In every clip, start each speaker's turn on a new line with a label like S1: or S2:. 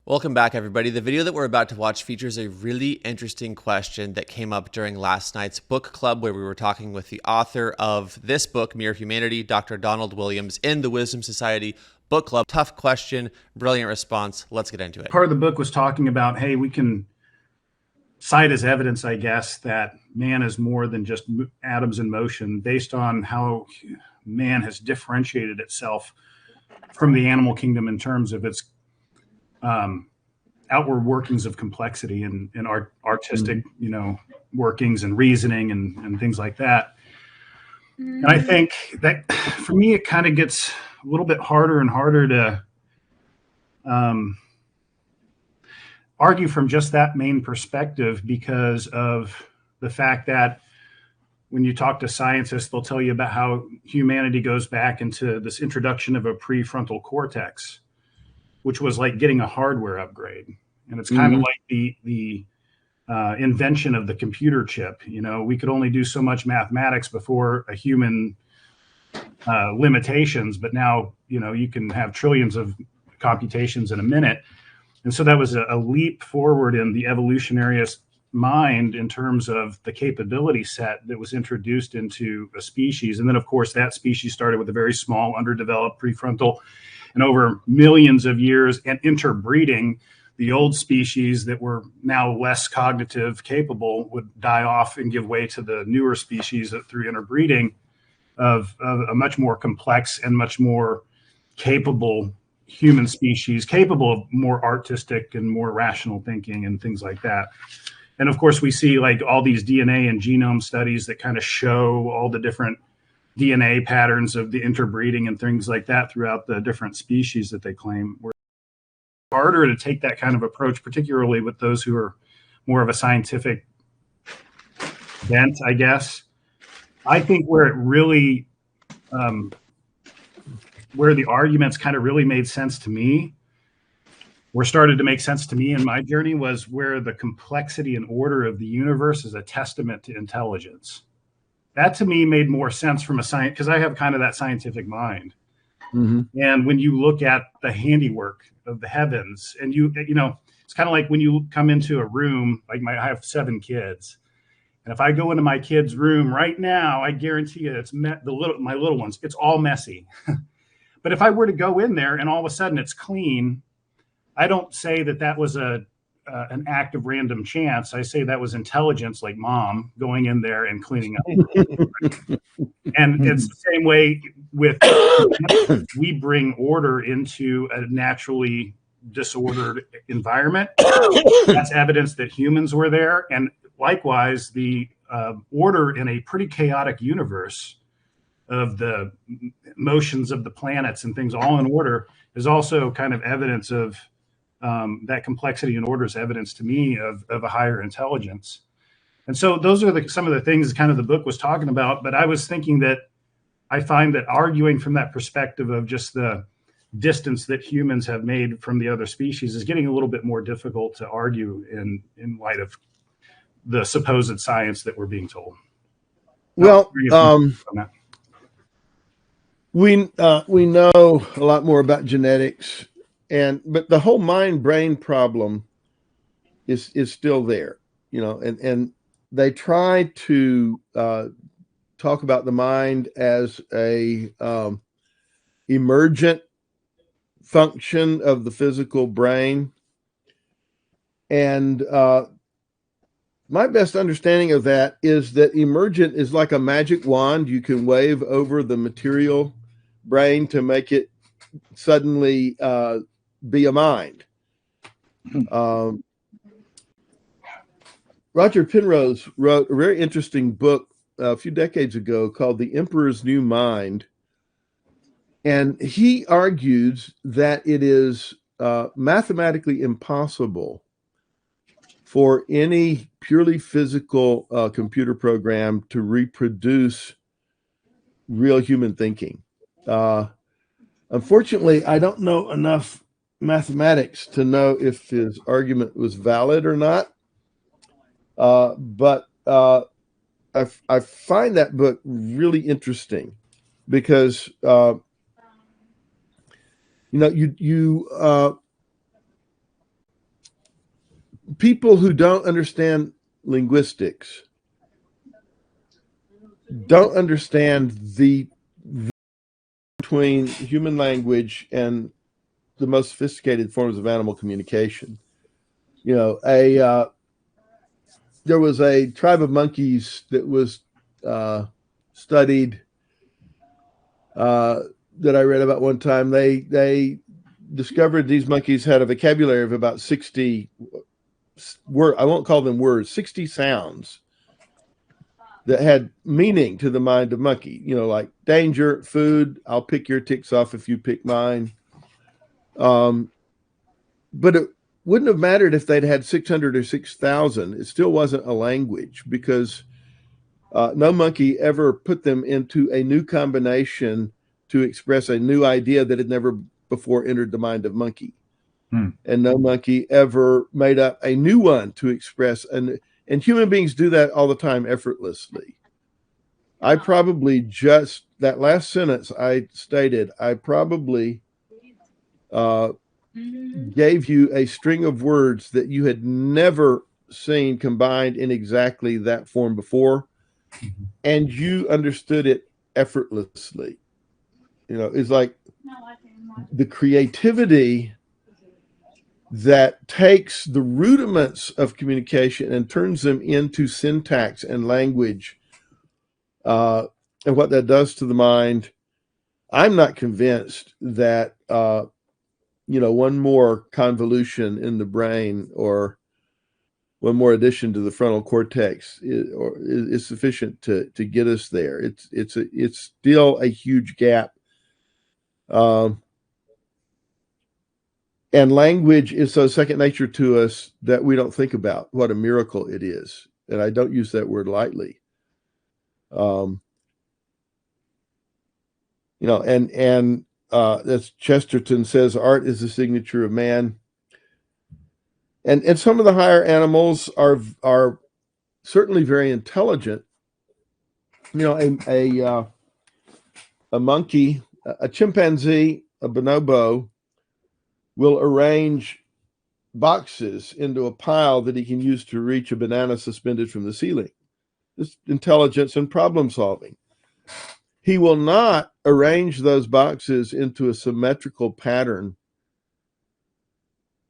S1: Welcome back, everybody. The video that we're about to watch features a really interesting question that came up during last night's book club, where we were talking with the author of this book, Mere Humanity, Dr. Donald Williams, in the Wisdom Society book club. Tough question, brilliant response. Let's get into it.
S2: Part of the book was talking about, hey, we can cite as evidence, I guess, that man is more than just atoms in motion based on how man has differentiated itself from the animal kingdom in terms of its outward workings of complexity and artistic, workings and reasoning and things like that. And I think that for me, it kind of gets a little bit harder and harder to argue from just that main perspective because of the fact that when you talk to scientists, they'll tell you about how humanity goes back into this introduction of a prefrontal cortex, which was like getting a hardware upgrade. And it's kind of like the invention of the computer chip. We could only do so much mathematics before a human limitations, but now, you can have trillions of computations in a minute. And so that was a leap forward in the evolutionary mind in terms of the capability set that was introduced into a species. And then, of course, that species started with a very small, underdeveloped prefrontal. And over millions of years and interbreeding, the old species that were now less cognitive capable would die off and give way to the newer species that through interbreeding of a much more complex and much more capable human species, capable of more artistic and more rational thinking and things like that. And of course, we see like all these DNA and genome studies that kind of show all the different DNA patterns of the interbreeding and things like that throughout the different species that they claim. Were harder to take that kind of approach, particularly with those who are more of a scientific bent, I guess. I think where it really, where the arguments kind of really made sense to me, or started to make sense to me in my journey, was where the complexity and order of the universe is a testament to intelligence. That to me made more sense from a science, because I have kind of that scientific mind. And when you look at the handiwork of the heavens, and it's kind of like when you come into a room, like I have 7 kids. And if I go into my kid's room right now, I guarantee you my little ones, it's all messy. But if I were to go in there and all of a sudden it's clean, I don't say that was an act of random chance. I say that was intelligence, like mom going in there and cleaning up. And it's the same way with we bring order into a naturally disordered environment. That's evidence that humans were there. And likewise, the order in a pretty chaotic universe of the motions of the planets and things all in order is also kind of evidence of that complexity and order is evidence to me of a higher intelligence. And so those are some of the things kind of the book was talking about. But I was thinking that I find that arguing from that perspective of just the distance that humans have made from the other species is getting a little bit more difficult to argue in light of the supposed science that we're being told.
S3: Well, we know a lot more about genetics, but the whole mind-brain problem is still there, and they try to talk about the mind as a emergent function of the physical brain. And my best understanding of that is that emergent is like a magic wand you can wave over the material brain to make it suddenly be a mind. Roger Penrose wrote a very interesting book a few decades ago called The Emperor's New Mind. And he argues that it is mathematically impossible for any purely physical computer program to reproduce real human thinking. Unfortunately, I don't know enough mathematics to know if his argument was valid or not. But I find that book really interesting because you people who don't understand linguistics don't understand the between human language and the most sophisticated forms of animal communication. You know, there was a tribe of monkeys that was studied that I read about one time. They discovered these monkeys had a vocabulary of about 60 I won't call them words, 60 sounds that had meaning to the mind of monkey, you know, like danger, food, I'll pick your ticks off if you pick mine. But it wouldn't have mattered if they'd had 600 or 6,000. It still wasn't a language, because no monkey ever put them into a new combination to express a new idea that had never before entered the mind of monkey. And no monkey ever made up a new one to express. And human beings do that all the time effortlessly. I probably just, that last sentence I stated, I probably gave you a string of words that you had never seen combined in exactly that form before, and you understood it effortlessly. You know, it's like the creativity that takes the rudiments of communication and turns them into syntax and language, and what that does to the mind. I'm not convinced that one more convolution in the brain or one more addition to the frontal cortex is sufficient to get us there. It's still a huge gap. And language is so second nature to us that we don't think about what a miracle it is. And I don't use that word lightly. That's Chesterton says, art is the signature of man. And some of the higher animals are certainly very intelligent. You know, a monkey, a chimpanzee, a bonobo will arrange boxes into a pile that he can use to reach a banana suspended from the ceiling. This intelligence and problem solving. He will not arrange those boxes into a symmetrical pattern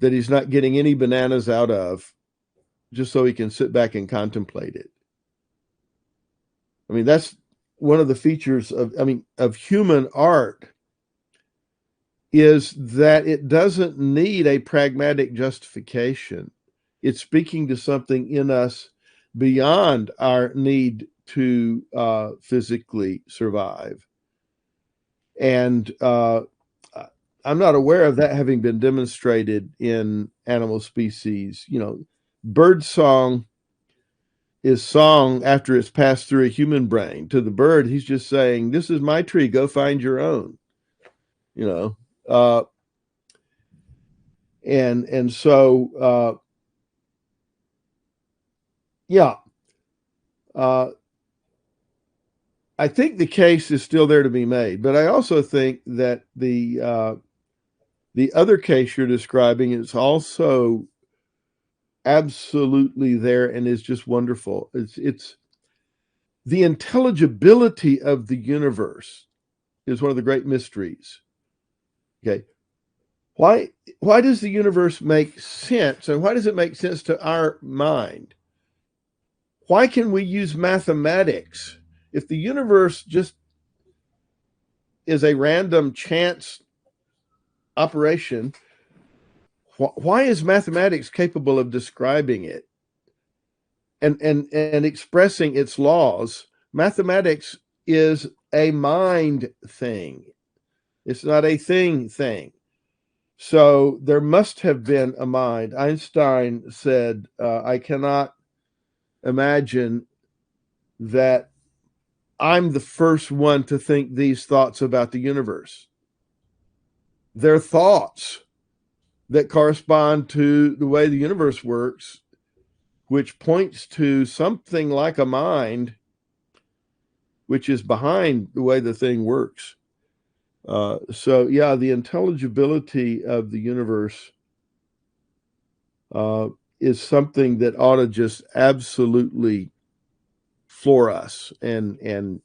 S3: that he's not getting any bananas out of, just so he can sit back and contemplate it. I mean, that's one of the features of human art, is that it doesn't need a pragmatic justification. It's speaking to something in us beyond our need to physically survive. And I'm not aware of that having been demonstrated in animal species. You know, bird song is song after it's passed through a human brain. To the bird, he's just saying, this is my tree, go find your own. You know, I think the case is still there to be made, but I also think that the other case you're describing is also absolutely there and is just wonderful. It's the intelligibility of the universe is one of the great mysteries. Okay. Why does the universe make sense, and why does it make sense to our mind? Why can we use mathematics if the universe just is a random chance operation? Why is mathematics capable of describing it and expressing its laws? Mathematics is a mind thing. It's not a thing. So there must have been a mind. Einstein said, I cannot imagine that I'm the first one to think these thoughts about the universe. They're thoughts that correspond to the way the universe works, which points to something like a mind, which is behind the way the thing works. The intelligibility of the universe is something that ought to just absolutely floor us and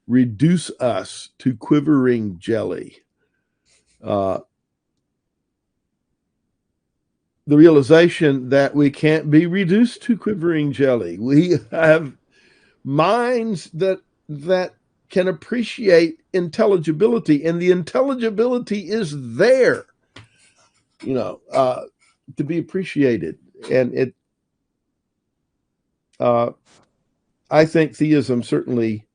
S3: reduce us to quivering jelly. The realization that we can't be reduced to quivering jelly. We have minds that can appreciate intelligibility, and the intelligibility is there, to be appreciated. And it, I think theism certainly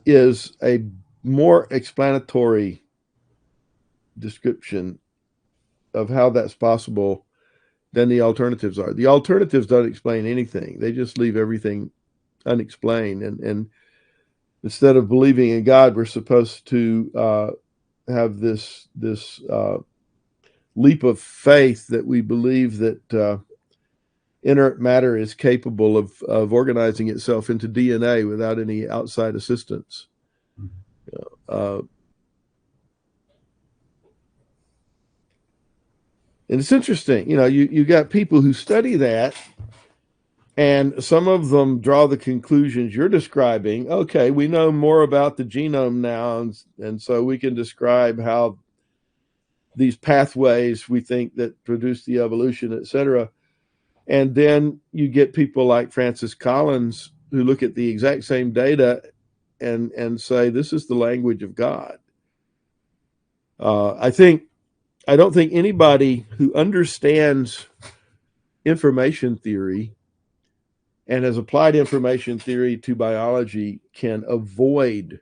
S3: is a more explanatory description of how that's possible than the alternatives are. The alternatives don't explain anything. They just leave everything unexplained. And instead of believing in God, we're supposed to have this leap of faith that we believe that inert matter is capable of organizing itself into DNA without any outside assistance. And it's interesting, you got people who study that, and some of them draw the conclusions you're describing. Okay, we know more about the genome now, and so we can describe how these pathways we think that produce the evolution, et cetera. And then you get people like Francis Collins who look at the exact same data and say, this is the language of God. I don't think anybody who understands information theory and has applied information theory to biology can avoid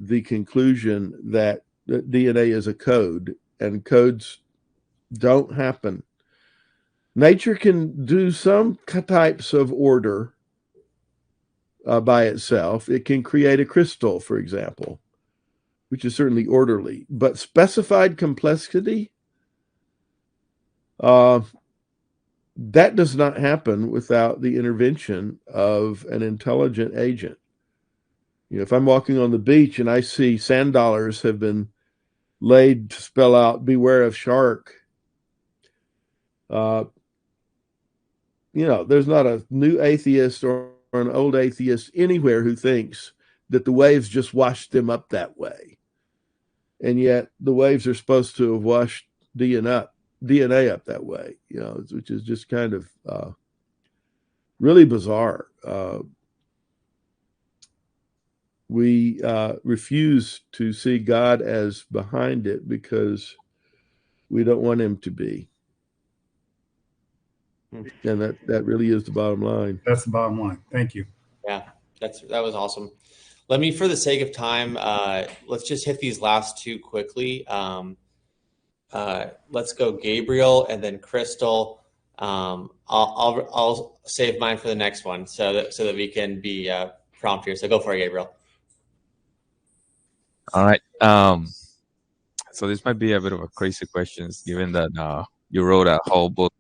S3: the conclusion that DNA is a code, and codes don't happen. Nature can do some types of order by itself. It can create a crystal, for example, which is certainly orderly, but specified complexity, that does not happen without the intervention of an intelligent agent. If I'm walking on the beach and I see sand dollars have been laid to spell out beware of shark, there's not a new atheist or an old atheist anywhere who thinks that the waves just washed them up that way. And yet the waves are supposed to have washed DNA up that way, which is just kind of really bizarre. We refuse to see God as behind it because we don't want him to be. And that really is the bottom line.
S2: That's the bottom line. Thank you.
S1: Yeah, that was awesome. Let me, for the sake of time, let's just hit these last two quickly. Let's go Gabriel and then Crystal. I'll save mine for the next one so that we can be prompt here. So go for it, Gabriel.
S4: All right. So this might be a bit of a crazy question, given that you wrote a whole book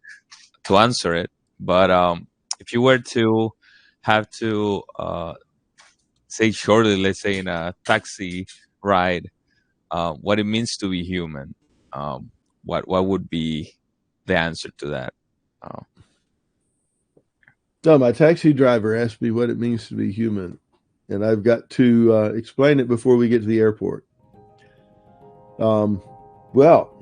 S4: to answer it. But if you were to have to say shortly, let's say in a taxi ride, what it means to be human, what would be the answer to that?
S3: No, my taxi driver asked me what it means to be human, and I've got to explain it before we get to the airport. Well,